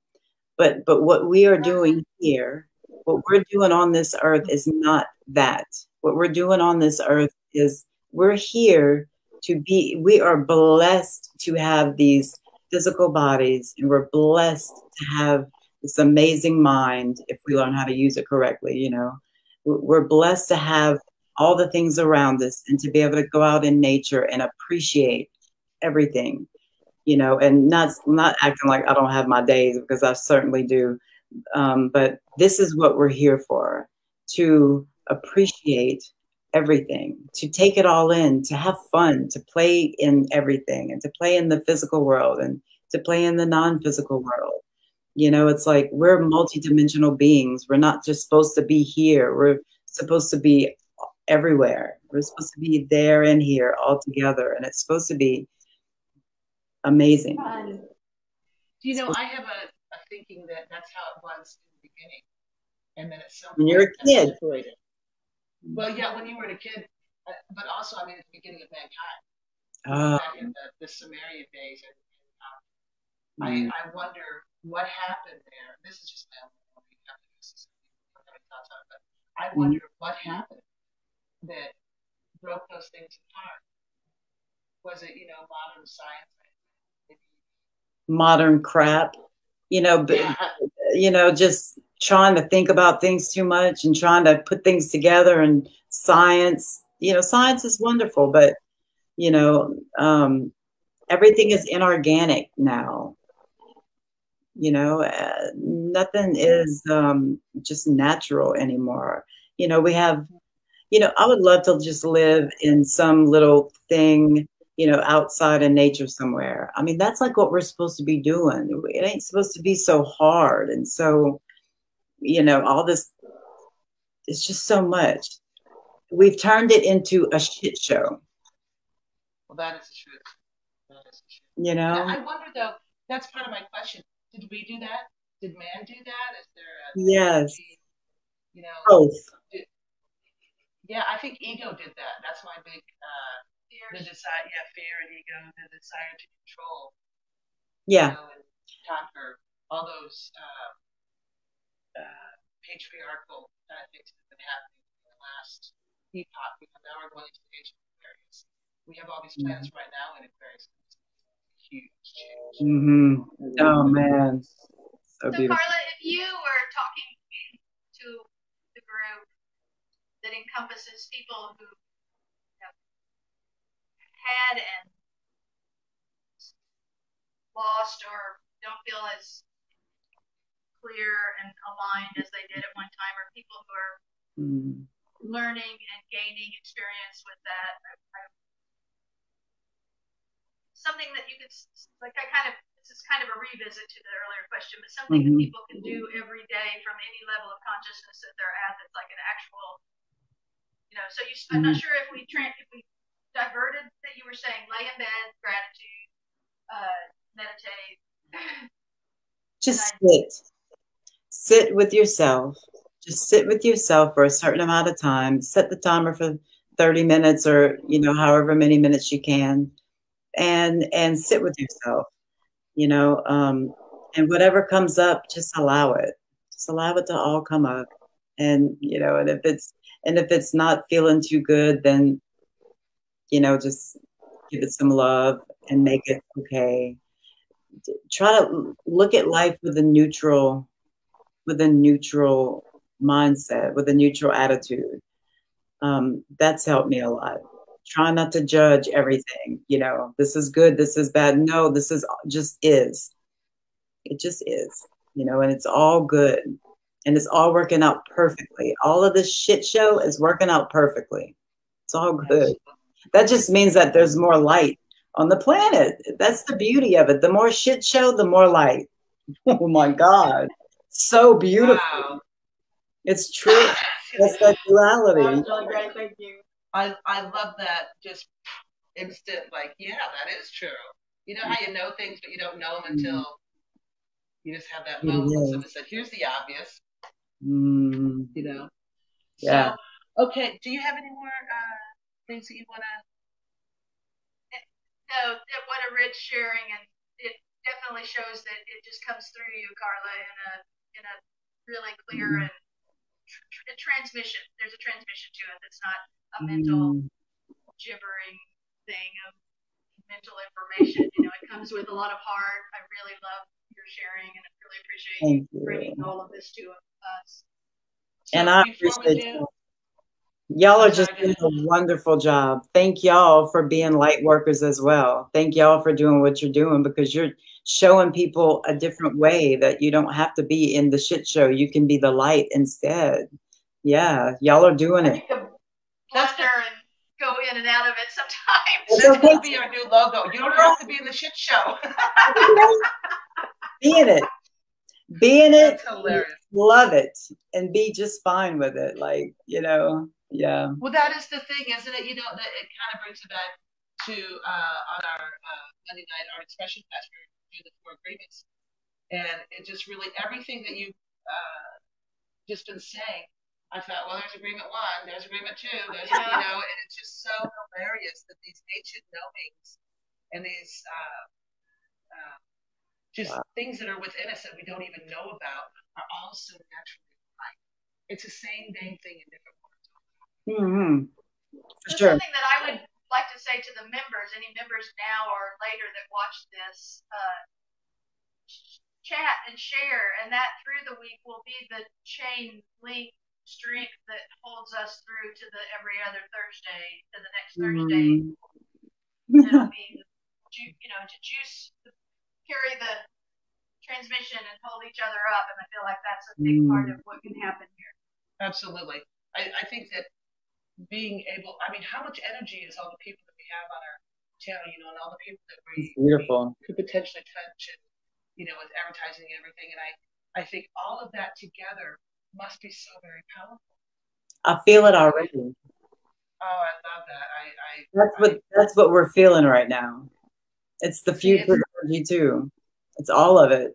But what we are doing here, what we're doing on this earth is not that. What we're doing on this earth is we're here to be, we are blessed to have these physical bodies, and we're blessed to have this amazing mind if we learn how to use it correctly. We're blessed to have all the things around us and to be able to go out in nature and appreciate everything, and not acting like I don't have my days, because I certainly do. But this is what we're here for, to appreciate everything, to take it all in, to have fun, to play in everything, and to play in the physical world and to play in the non-physical world. It's like we're multidimensional beings. We're not just supposed to be here. We're supposed to be everywhere. We're supposed to be there and here all together. And it's supposed to be amazing. I have a thinking that that's how it was in the beginning, and then at some When you're point a that kid. separated. Well, yeah, when you were a kid, but also, I mean, at the beginning of mankind, Uh, back in the Sumerian days, and mm, I wonder what happened there. This is just my own memory. But I mm. wonder what happened that broke those things apart. Was it, modern science? Maybe. Modern crap, but Yeah. just trying to think about things too much and trying to put things together. And science is wonderful, but you know everything is inorganic now. Nothing is just natural anymore. We have, I would love to just live in some little thing, outside in nature somewhere. I mean, that's like what we're supposed to be doing. It ain't supposed to be so hard. And so, all this, it's just so much. We've turned it into a shit show, Well, that is the truth. That is the truth. you And know? I wonder, though, that's part of my question. Did we do that? Did man do that? Is there an Yes, energy, you know? both. Did, yeah, I think ego did that. That's my big, the fears. desire, yeah, fear and ego, the desire to control, Yeah. and conquer all those patriarchal kind of things that have been happening in the last epoch. Because now we're going into the age of Aquarius. We have all these planets right now in Aquarius. It's a huge change. Mm-hmm. I really Oh believe it man, is. so So, beautiful. Carla, if you were talking to the group that encompasses people who have had and lost or don't feel as clear and aligned as they did at one time, or people who are Mm. learning and gaining experience with that, something that you could, like, this is kind of a revisit to the earlier question, but something that Mm-hmm. people can do every day from any level of consciousness that they're at, that's like an actual, so I'm not Mm-hmm. sure if we diverted that you were saying lay in bed, gratitude, meditate, and Just sit with yourself. Just sit with yourself for a certain amount of time. Set the timer for 30 minutes, or however many minutes you can, and sit with yourself. you know um and whatever comes up, just allow it. Just allow it to all come up. And if it's not feeling too good, then just give it some love and make it okay. Try to look at life with a neutral mindset, with a neutral attitude. That's helped me a lot. Try not to judge everything. This is good, this is bad. No, this is just is. It just is. And it's all good. and it's all working out perfectly. All of this shit show is working out perfectly. It's all good. That just means that there's more light on the planet. That's the beauty of it. The more shit show, the more light. Oh my God. So beautiful. Wow. It's true. That's that duality. That was really great. Thank you. I love that just instant, like, yeah, that is true. You know how you know things, but you don't know them until you just have that moment when someone said, here's the obvious, Mm, you know? yeah. So, okay, do you have any more things that you want to? No, what a rich sharing, and it definitely shows that it just comes through you, Carla, in a really clear and transmission. There's a transmission to it. It's not a mental gibbering thing of mental information. You know, it comes with a lot of heart. I really love your sharing, and I really appreciate you bringing all of this to us. So and I appreciate you. Y'all are just doing a wonderful job. Thank y'all for being light workers as well. Thank y'all for doing what you're doing, because you're showing people a different way, that you don't have to be in the shit show. You can be the light instead. Yeah, y'all are doing it. That's there and go in and out of it sometimes. That's going to be our new logo. You don't have to be in the shit show. Be in it. Be in it. That's hilarious. Love it. And be just fine with it. Like, you know, yeah. Well, that is the thing, isn't it? You know, that it kind of brings it back to on our Monday night, our expression class, we do the 4 agreements. And it just really, everything that you've just been saying, I thought, well, there's agreement 1, there's agreement 2, there's, you know, and it's just so hilarious that these ancient knowings and these just things that are within us that we don't even know about are all so naturally alike. It's the same dang thing in different words. Mm-hmm. For so sure. Something that I would like to say to the members, any members now or later that watch this, chat and share, and that through the week will be the chain link strength that holds us through to the every other Thursday to the next Thursday. It'll be, you know, to carry the transmission and hold each other up, and I feel like that's a big part of what can happen here. Absolutely. I think that being able, I mean, how much energy is all the people that we have on our channel, you know, and all the people that we could potentially touch, and, you know, with advertising and everything. And I think all of that together must be so very powerful. I feel it already. Oh, I love that. That's what we're feeling right now. It's the future energy too. It's all of it.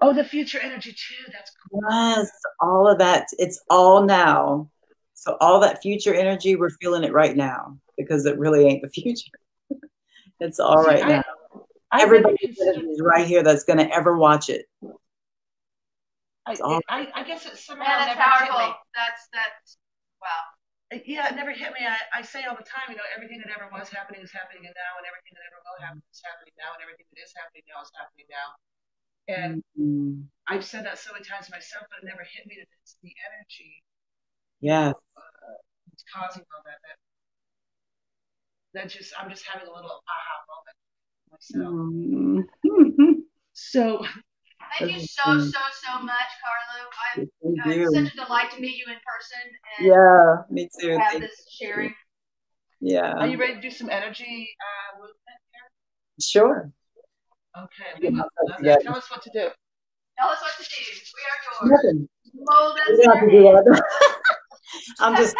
Oh, the future energy too. That's cool. Yes, all of that. It's all now. So all that future energy, we're feeling it right now, because it really ain't the future. It's all right now. Everybody is right here that's going to ever watch it. I guess it's somehow that's powerful. That's wow. Yeah, it never hit me. I say all the time, you know, everything that ever was happening is happening now, and everything that ever will happen is happening now, and everything that is happening now is happening now. And I've said that so many times myself, but it never hit me that it's the energy. Yeah. It's causing all that. I'm just having a little aha moment myself. So. Thank you so much, Carlo. It's such a delight to meet you in person. And yeah, me too. Have this sharing. Yeah. Are you ready to do some energy movement here? Sure. Okay. Tell us what to do. Tell us what to do. We are yours. Nothing. Mold us.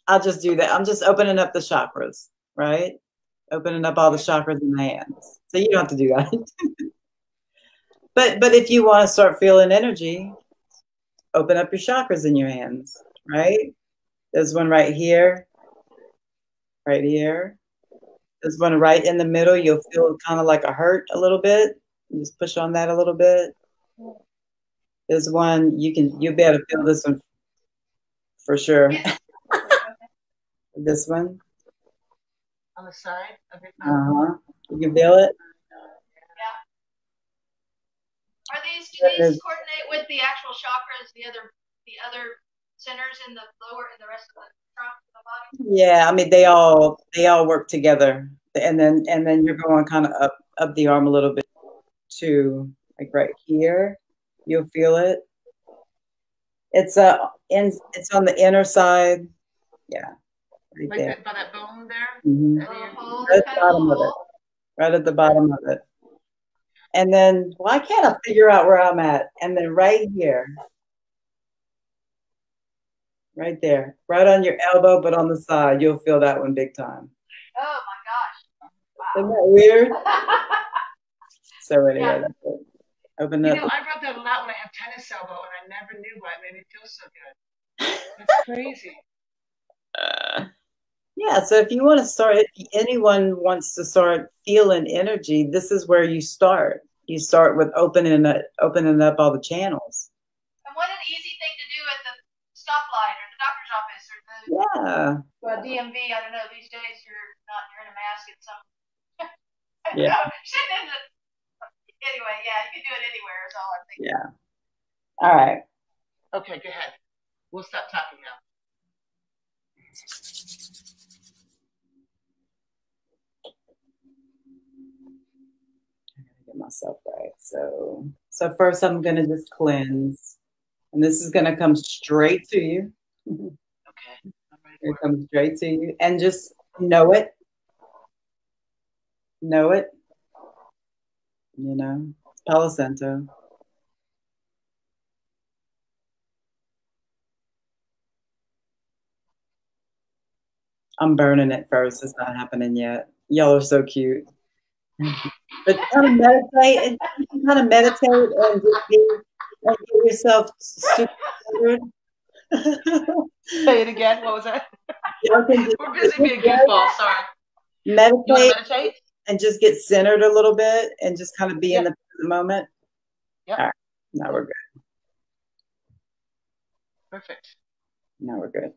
I'll just do that. I'm just opening up the chakras, right? Opening up all the chakras in my hands. So you don't have to do that. But if you want to start feeling energy, open up your chakras in your hands, right? There's one right here, right here. There's one right in the middle. You'll feel kind of like a hurt a little bit. You just push on that a little bit. There's one you'll be able to feel this one for sure. This one. On the side of your You can feel it? Do these coordinate with the actual chakras, the other centers in the rest of the body? Yeah, I mean they all work together, and then you're going kind of up the arm a little bit too, like right here. You'll feel it. it's on the inner side. Yeah, right Like there. that by that bone there? Hmm. That A little near, hole, Right just at the kind of a bottom little of it. hole. Right at the okay. bottom of it. And then why can't I figure out where I'm at? And then right here, right there, right on your elbow, but on the side, you'll feel that one big time. Oh my gosh. Isn't that weird? Wow. So Yeah. anyway, that's it. Open You up. know, I rub that a lot when I have tennis elbow, and I never knew why it made me feel so good. That's crazy. Uh, yeah, so if you want to start, if anyone wants to start feeling energy, this is where you start. You start with opening up all the channels. And what an easy thing to do at the stoplight or the doctor's office or the Yeah, DMV. I don't know. These days you're in a mask and some. I don't yeah, know. Sitting in the anyway. Yeah, you can do it anywhere. Is all I'm thinking. yeah. All right. Okay, go ahead. We'll stop talking now. Get myself right. So first I'm gonna just cleanse, and this is gonna come straight to you. Okay, I'm ready for It it. comes straight to you, and just know it, know it. Palo Santo. I'm burning it first. It's not happening yet. Y'all are so cute. But kind of meditate and kind of meditate and just be and give yourself super centered. Say it again. What was that? Y'all can We're busy just being goofballs. Sorry. You want to meditate meditate? and just get centered a little bit and just kind of be in Yep. the present moment. Yep. All right. Now we're good. Perfect. Now we're good.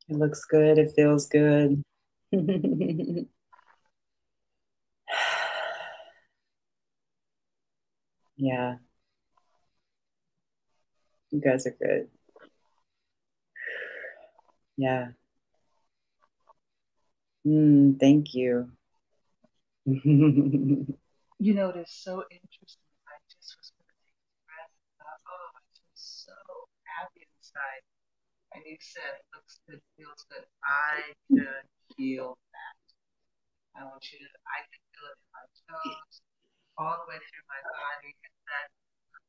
It looks good. It feels good. Yeah, you guys are good. Yeah. Thank you. You know, it is so interesting. I just was going to take a breath and thought, oh, I feel so happy inside. And you said, looks good, feels good. I could feel that. I want you to, I could feel it in my toes, all the way through my body. And then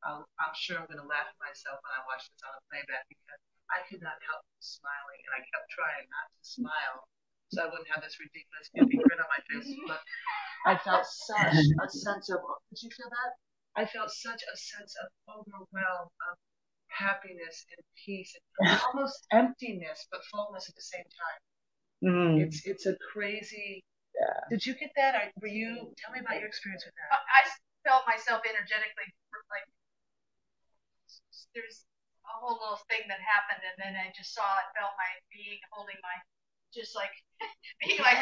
I'm sure I'm going to laugh at myself when I watch this on the playback because I could not help smiling. And I kept trying not to smile so I wouldn't have this ridiculous goofy grin on my face. But I felt such a sense of, did you feel that? I felt such a sense of overwhelm, of happiness and peace, and almost emptiness, but fullness at the same time. Mm, It's a crazy. yeah. Did you get that? Were you? Tell me about your experience with that. I felt myself energetically like there's a whole little thing that happened, and then I just saw it, felt my being holding my, just like being like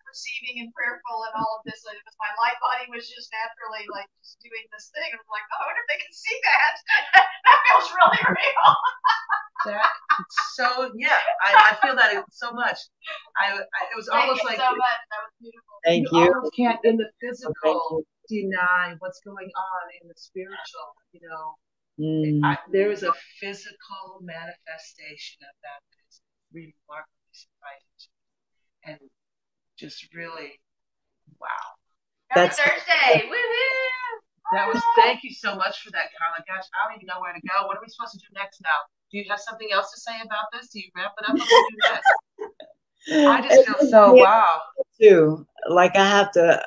receiving and prayerful and all of this. Like, my light body was just naturally like just doing this thing. I'm like, oh, I wonder if they can see that. That feels really real. That so yeah, I feel that so much. It was Thank almost you like so much. That was beautiful. You Thank you. almost can't in the Thank physical you. deny what's going on in the spiritual. Mm, There is a physical manifestation of that is remarkably surprising and just really wow. Happy that's Thursday. Woo woo. That was thank you so much for that, Carla. Gosh, I don't even know where to go. What are we supposed to do next now? Do you have something else to say about this? Do you wrap it up? What do we do next? I just feel so yeah, wow. too. Like I have to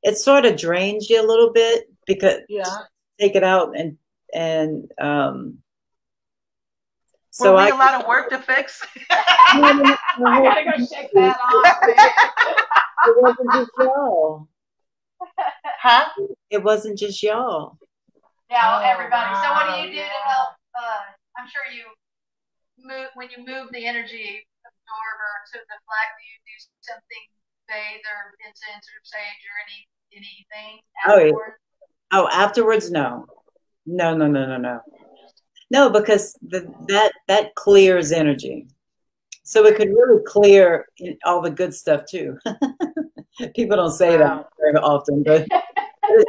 it sort of drains you a little bit because Yeah. take it out and Were so we I a lot of work to fix? I gotta go shake that off, man. it wasn't just y'all. Huh? It wasn't just y'all. Yeah, Oh everybody. So what do wow, you do to yeah. help? I'm sure you move when you move the energy absorber to the flag. Do you do something, bathe or incense or sage or anything Oh, yeah. afterwards? Oh, afterwards, no. No, no, no, no, no. No, because that clears energy. So it could really clear all the good stuff too. People don't say that Wow. very often, but it's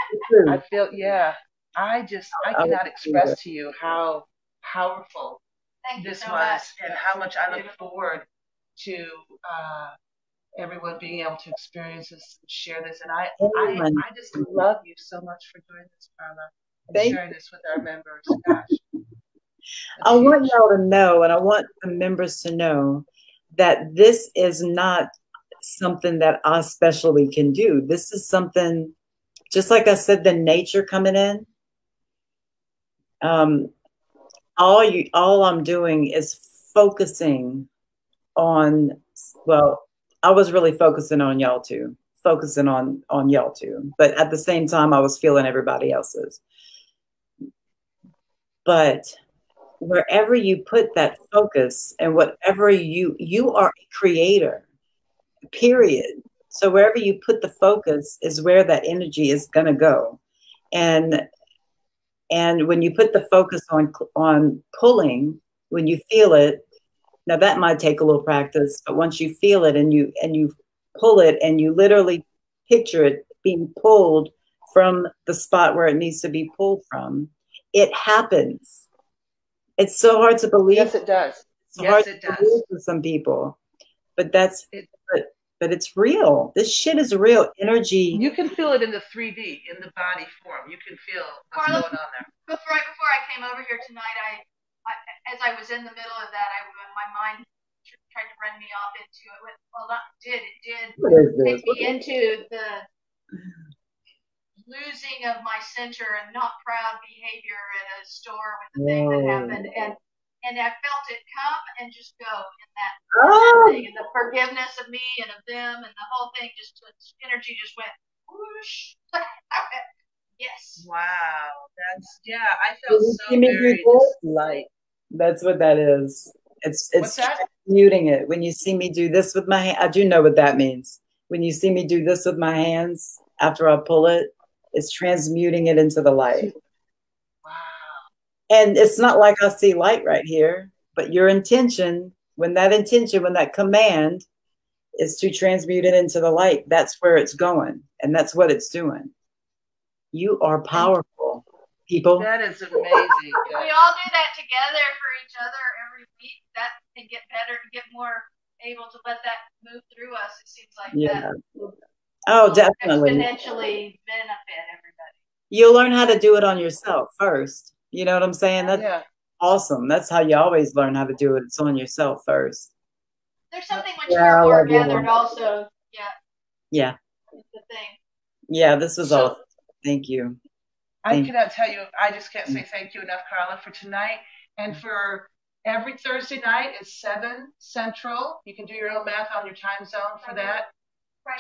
I true. feel yeah. I I would cannot do express that. to you how powerful Thank you this so was much. and how much I look Beautiful. forward to uh, everyone being able to experience this and share this. And Anyone, I just love you so much for doing this, Carla, and thank sharing this with our members. Gosh, I that's want huge. y'all to know, and I want the members to know that this is not something that I specially can do. This is something, just like I said, the nature coming in. Um, all I'm doing is focusing on, well, I was really focusing on y'all too, focusing on y'all too. But at the same time, I was feeling everybody else's. But wherever you put that focus and whatever you are a creator, period. So wherever you put the focus is where that energy is going to go. And when you put the focus on pulling, when you feel it, now that might take a little practice, but once you feel it and you pull it and you literally picture it being pulled from the spot where it needs to be pulled from, it happens. It's so hard to believe. Yes, it does. It's hard Yes, it to believe does. for some people, but that's It, but it's real. This shit is real. Energy. you can feel it in the 3D, in the body form. You can feel what's Carla, going on there. right before I came over here tonight, I as I was in the middle of that, my mind tried to run me off into it. Well, not did it did What is this? take me into the losing of my center and not proud behavior at a store with the thing that Whoa. happened. And and I felt it come and just go in that Oh, thing, and the forgiveness of me and of them, and the whole thing just energy just went whoosh. Yes. Wow. That's, yeah, I when felt you so see me do very this, just light. That's what that is. what's It's that? transmuting it. When you see me do this with my hand, I do know what that means. When you see me do this with my hands after I pull it, it's transmuting it into the light. Wow. And it's not like I see light right here, but your intention, when that command is to transmute it into the light, that's where it's going. And that's what it's doing. You are And powerful, people. that is amazing. If we all do that together for each other every week, that can get better, get more able to let that move through us. It seems like Yeah. that Oh, will definitely. exponentially benefit everybody. You'll learn how to do it on yourself first. You know what I'm saying? Yeah. That's Yeah. awesome. That's how you always learn how to do it. It's on yourself first. There's something when you Yeah, are I more love gathered you. also. Yeah, Yeah. it's the thing. Yeah, this was So awesome. Thank you. I Thank cannot tell you, I just can't you. say thank you enough, Carla, for tonight. And for every Thursday night at 7 Central. You can do your own math on your time zone for that.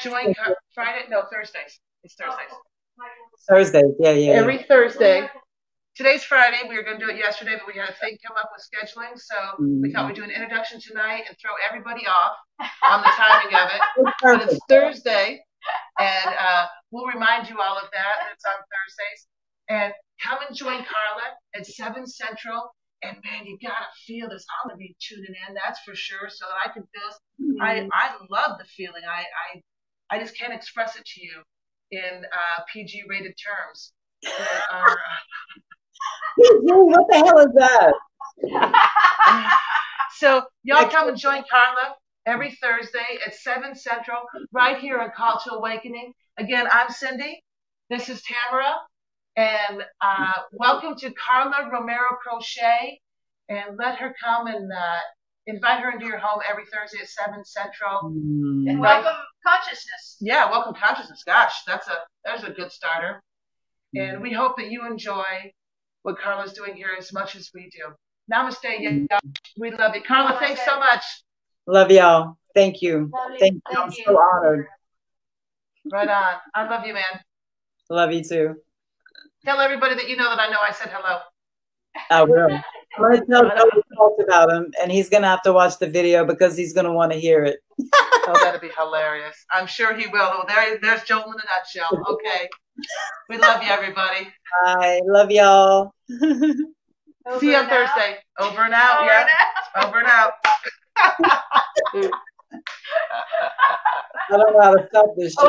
Join Friday, no, Thursdays. It's Thursdays. Thursday. Yeah, yeah, yeah. Every Thursday. Today's Friday. We were going to do it yesterday, but we had a thing come up with scheduling. So we thought we'd do an introduction tonight and throw everybody off on the timing of it. But it's Thursday, and we'll remind you all of that. It's on Thursdays. And come and join Carla at 7 Central. And man, you gotta feel this. I'm gonna be tuning in, that's for sure, so that I can feel. I love the feeling. I just can't express it to you in PG rated terms that are. What the hell is that? So y'all come and join Carla every Thursday at 7 Central, right here on Call to Awakening. Again, I'm Cindy. This is Tamara. And welcome to Carla Romero Crochet. And let her come and invite her into your home every Thursday at 7 Central. And welcome consciousness. Yeah, welcome consciousness. Gosh, there's a good starter. And we hope that you enjoy what Carla's doing here as much as we do. Namaste, y'all. We love you. Carla, thanks so much. Love y'all. Thank you. Thank you. I'm you. so honored. Right on. I love you, man. Love you too. Tell everybody that you know that I know I said hello. I will. I'm going to tell Joe we talked about him, and he's going to have to watch the video because he's going to want to hear it. Oh, that'd be hilarious. I'm sure he will. Oh, there's Joel in a nutshell. Okay. We love you, everybody. Bye. Love y'all. See you on Thursday. Over and out. Yeah. Over and out. I don't know how to stop this shit.